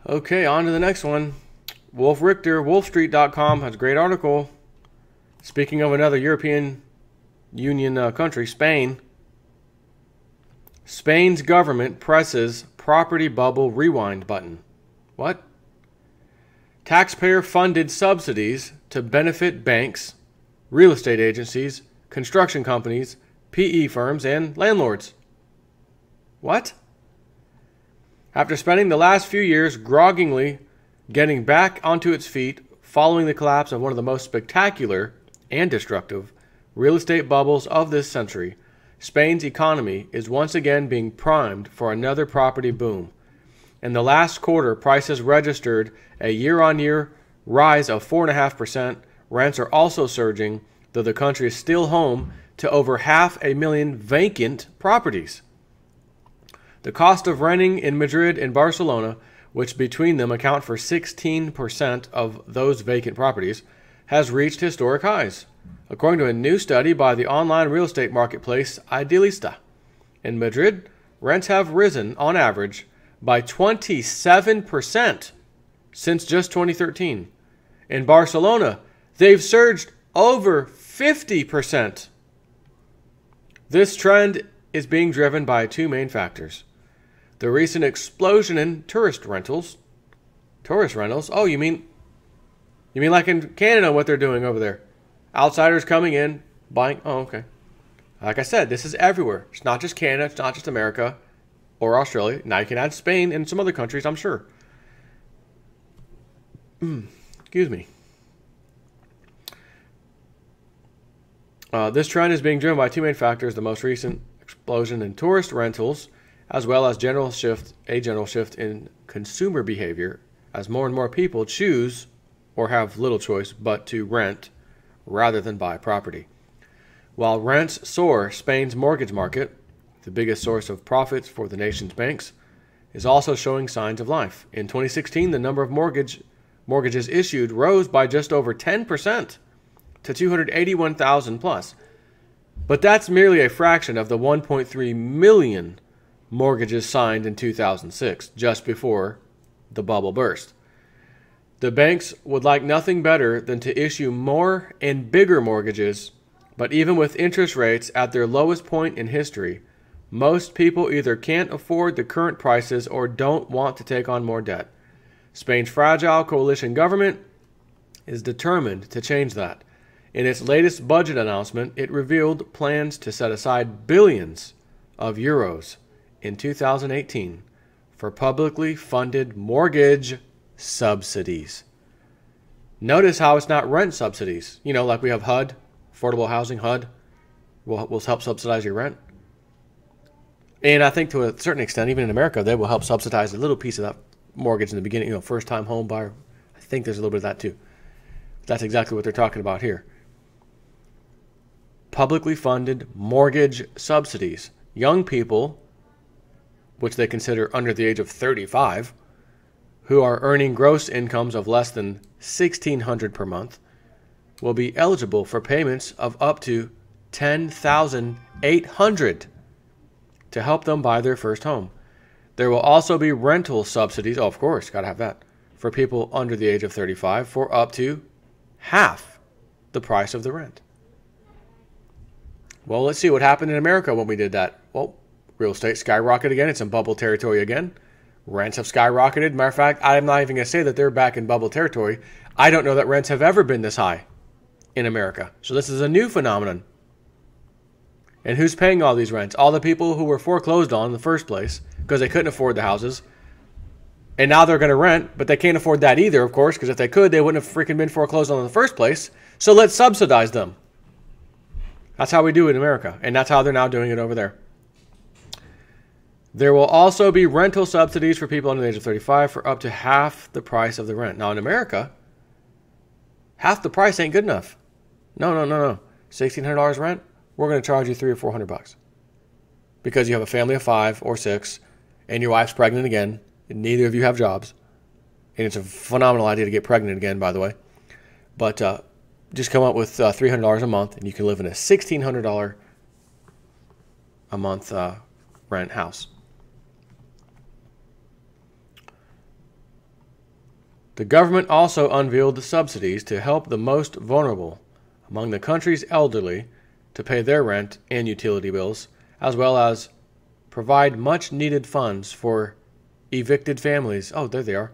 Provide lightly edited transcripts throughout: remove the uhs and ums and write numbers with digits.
Okay, on to the next one. Wolf Richter, wolfstreet.com has a great article. Speaking of another European Union country, Spain. Spain's government presses property bubble rewind button. What? Taxpayer-funded subsidies to benefit banks, real estate agencies, construction companies, PE firms, and landlords. What? After spending the last few years groggingly getting back onto its feet following the collapse of one of the most spectacular and destructive real estate bubbles of this century, Spain's economy is once again being primed for another property boom. In the last quarter, prices registered a year-on-year rise of 4.5%. Rents are also surging, though the country is still home to over 500,000 vacant properties. The cost of renting in Madrid and Barcelona, which between them account for 16% of those vacant properties, has reached historic highs, according to a new study by the online real estate marketplace Idealista. In Madrid, rents have risen, on average, by 27% since just 2013. In Barcelona, they've surged over 50%. This trend is being driven by two main factors. The recent explosion in tourist rentals. Tourist rentals? Oh, you mean like in Canada, what they're doing over there? Outsiders coming in, buying. Oh, okay. Like I said, this is everywhere. It's not just Canada. It's not just America or Australia. Now you can add Spain and some other countries, I'm sure. Excuse me. This trend is being driven by two main factors: the most recent explosion in tourist rentals, as well as a general shift in consumer behavior, as more and more people choose or have little choice but to rent rather than buy property. While rents soar, Spain's mortgage market, the biggest source of profits for the nation's banks, is also showing signs of life. In 2016, the number of mortgages issued rose by just over 10% to 281,000 plus. But that's merely a fraction of the 1.3 million mortgages signed in 2006, just before the bubble burst. The banks would like nothing better than to issue more and bigger mortgages, but even with interest rates at their lowest point in history, most people either can't afford the current prices or don't want to take on more debt. Spain's fragile coalition government is determined to change that. In its latest budget announcement, it revealed plans to set aside billions of euros in 2018 for publicly funded mortgage subsidies. Notice how it's not rent subsidies. You know, like we have HUD, affordable housing, HUD will help subsidize your rent. And I think to a certain extent, even in America, they will help subsidize a little piece of that mortgage in the beginning. You know, first-time home buyer. I think there's a little bit of that too. That's exactly what they're talking about here. Publicly funded mortgage subsidies. Young people, which they consider under the age of 35, who are earning gross incomes of less than $1,600 per month, will be eligible for payments of up to $10,800 to help them buy their first home. There will also be rental subsidies, oh, of course, got to have that, for people under the age of 35 for up to half the price of the rent. Well, let's see what happened in America when we did that. Well, real estate skyrocketed again. It's in bubble territory again. Rents have skyrocketed. Matter of fact, I'm not even going to say that they're back in bubble territory. I don't know that rents have ever been this high in America. So this is a new phenomenon. And who's paying all these rents? All the people who were foreclosed on in the first place because they couldn't afford the houses. And now they're going to rent, but they can't afford that either, of course, because if they could, they wouldn't have freaking been foreclosed on in the first place. So let's subsidize them. That's how we do it in America, and that's how they're now doing it over there. There will also be rental subsidies for people under the age of 35 for up to half the price of the rent. Now in America, half the price ain't good enough. No. $1,600 rent, we're going to charge you $300 or $400 because you have a family of 5 or 6, and your wife's pregnant again, and neither of you have jobs. And it's a phenomenal idea to get pregnant again, by the way. But just come up with $300 a month, and you can live in a $1,600 a month rent house. The government also unveiled the subsidies to help the most vulnerable among the country's elderly to pay their rent and utility bills, as well as provide much-needed funds for evicted families. Oh, there they are.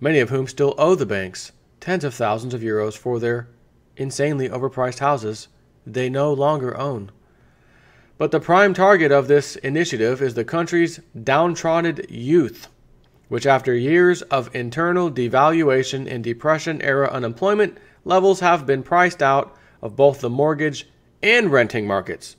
Many of whom still owe the banks tens of thousands of euros for their insanely overpriced houses they no longer own. But the prime target of this initiative is the country's downtrodden youth, which after years of internal devaluation and depression-era unemployment levels have been priced out of both the mortgage and renting markets.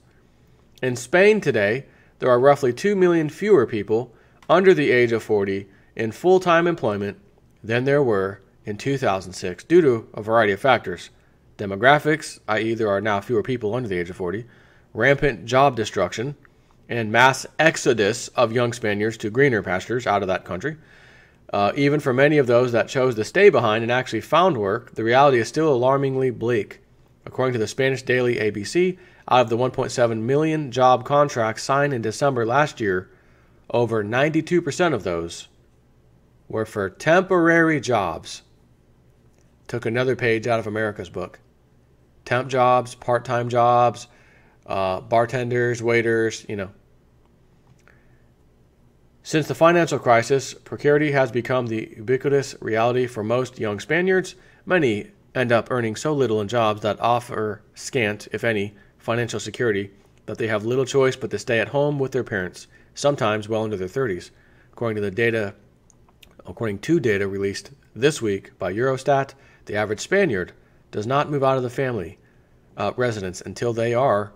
In Spain today, there are roughly 2 million fewer people under the age of 40 in full-time employment than there were in 2006 due to a variety of factors. Demographics, i.e. there are now fewer people under the age of 40, rampant job destruction, and mass exodus of young Spaniards to greener pastures out of that country. Even for many of those that chose to stay behind and actually found work, the reality is still alarmingly bleak. According to the Spanish daily ABC, out of the 1.7 million job contracts signed in December last year, over 92% of those were for temporary jobs. Took another page out of America's book. Temp jobs, part-time jobs, bartenders, waiters, Since the financial crisis, precarity has become the ubiquitous reality for most young Spaniards. Many end up earning so little in jobs that offer scant, if any, financial security that they have little choice but to stay at home with their parents, sometimes well into their 30s. According to data released this week by Eurostat, the average Spaniard does not move out of the family residence until they are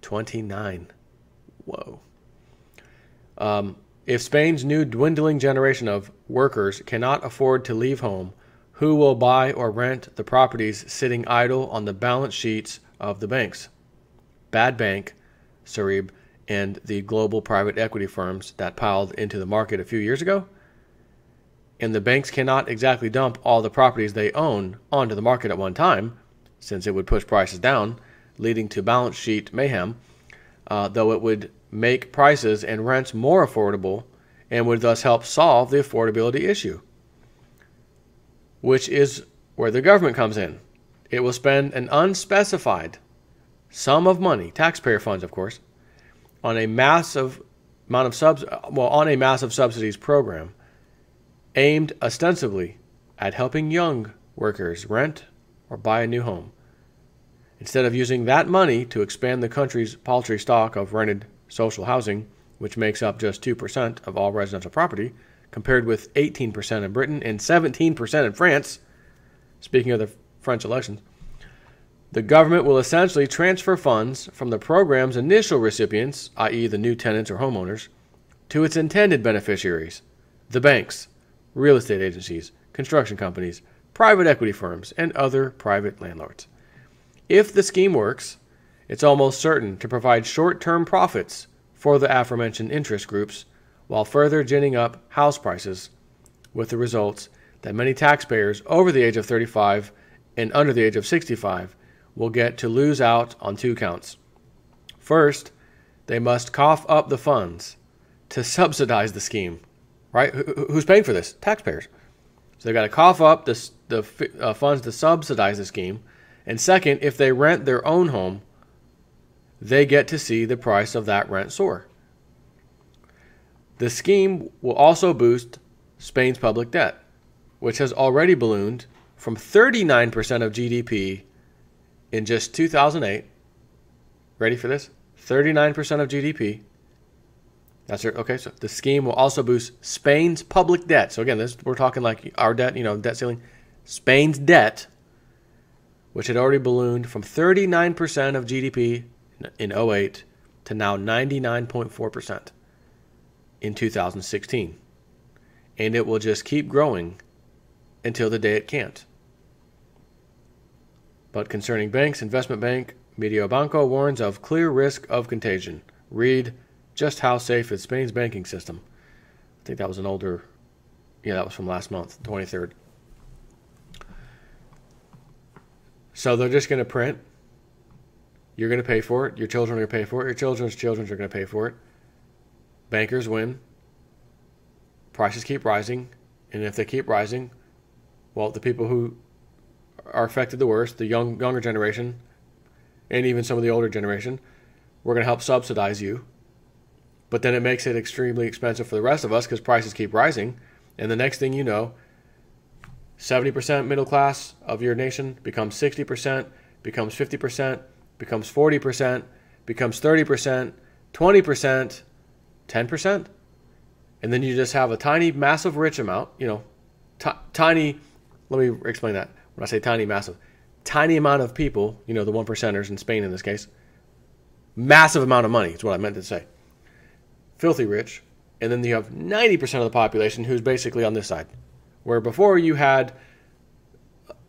29. Whoa. If Spain's new dwindling generation of workers cannot afford to leave home, who will buy or rent the properties sitting idle on the balance sheets of the banks? Bad Bank, Sarib, and the global private equity firms that piled into the market a few years ago? And the banks cannot exactly dump all the properties they own onto the market at one time, since it would push prices down, leading to balance sheet mayhem, though it would make prices and rents more affordable and would thus help solve the affordability issue, which is where the government comes in. It will spend an unspecified sum of money, taxpayer funds of course, on a massive subsidies program aimed ostensibly at helping young workers rent or buy a new home, instead of using that money to expand the country's paltry stock of rented social housing, which makes up just 2% of all residential property, compared with 18% in Britain and 17% in France. Speaking of the French elections, the government will essentially transfer funds from the program's initial recipients, i.e. the new tenants or homeowners, to its intended beneficiaries, the banks, real estate agencies, construction companies, private equity firms, and other private landlords. If the scheme works, it's almost certain to provide short-term profits for the aforementioned interest groups while further ginning up house prices, with the results that many taxpayers over the age of 35 and under the age of 65 will get to lose out on two counts. First, they must cough up the funds to subsidize the scheme, right? Who's paying for this? Taxpayers. So they've got to cough up the funds to subsidize the scheme. And second, if they rent their own home, they get to see the price of that rent soar. The scheme will also boost Spain's public debt, which has already ballooned from 39% of GDP in just 2008. Ready for this? 39% of GDP. That's it. Okay, so the scheme will also boost Spain's public debt. So again, we're talking like our debt, debt ceiling. Spain's debt, which had already ballooned from 39% of GDP in 2008 to now 99.4% in 2016. And it will just keep growing until the day it can't. But concerning banks, investment bank Mediobanco warns of clear risk of contagion. Read, just how safe is Spain's banking system? I think that was that was from last month, 23rd. So they're just going to print. You're going to pay for it. Your children are going to pay for it. Your children's children are going to pay for it. Bankers win. Prices keep rising. And if they keep rising, Well, the people who are affected the worst, the younger generation, and even some of the older generation, we're going to help subsidize you. But then it makes it extremely expensive for the rest of us because prices keep rising. And the next thing you know, 70% middle class of your nation becomes 60%, becomes 50%, becomes 40%, becomes 30%, 20%, 10%. And then you just have a tiny, massive, rich amount, tiny, let me explain that. When I say tiny, massive, tiny amount of people, the 1%ers in Spain in this case, massive amount of money is what I meant to say. Filthy rich. And then you have 90% of the population who's basically on this side. Where before you had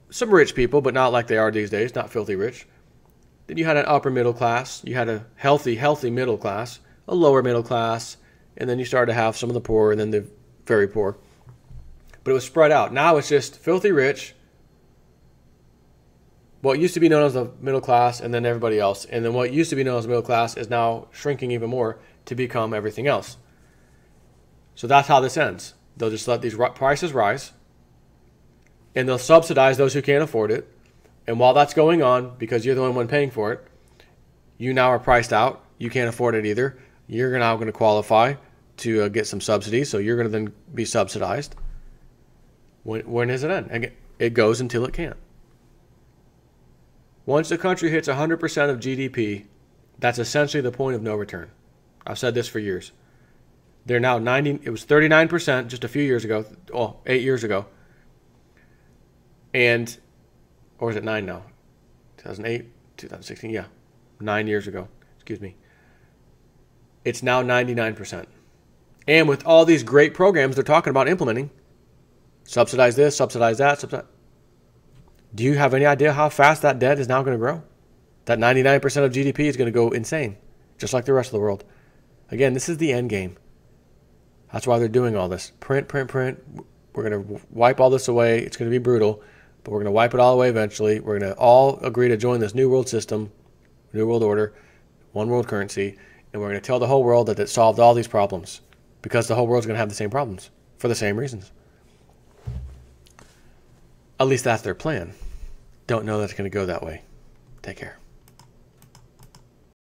some rich people, but not like they are these days, not filthy rich. Then you had an upper middle class. You had a healthy middle class, a lower middle class, and then you started to have some of the poor and then the very poor. But it was spread out. Now it's just filthy rich, what used to be known as the middle class, and then everybody else. And then what used to be known as the middle class is now shrinking even more to become everything else. So that's how this ends. They'll just let these prices rise, and they'll subsidize those who can't afford it. And while that's going on, because you're the only one paying for it, you now are priced out. You can't afford it either. You're now going to qualify to get some subsidies, so you're going to then be subsidized. When does it end? And it goes until it can't. Once the country hits 100% of GDP, that's essentially the point of no return. I've said this for years. They're now 90. It was 39% just a few years ago. 8 years ago. Or is it 9 now? 2008, 2016. Yeah, 9 years ago. Excuse me. It's now 99%. And with all these great programs they're talking about implementing, subsidize this, subsidize that, do you have any idea how fast that debt is now going to grow? That 99% of GDP is going to go insane, just like the rest of the world. Again, this is the end game. That's why they're doing all this. Print. We're going to wipe all this away. It's going to be brutal, but we're going to wipe it all away eventually. We're going to all agree to join this new world system, new world order, one world currency, and we're going to tell the whole world that it solved all these problems because the whole world's going to have the same problems for the same reasons. At least that's their plan. Don't know that it's going to go that way. Take care.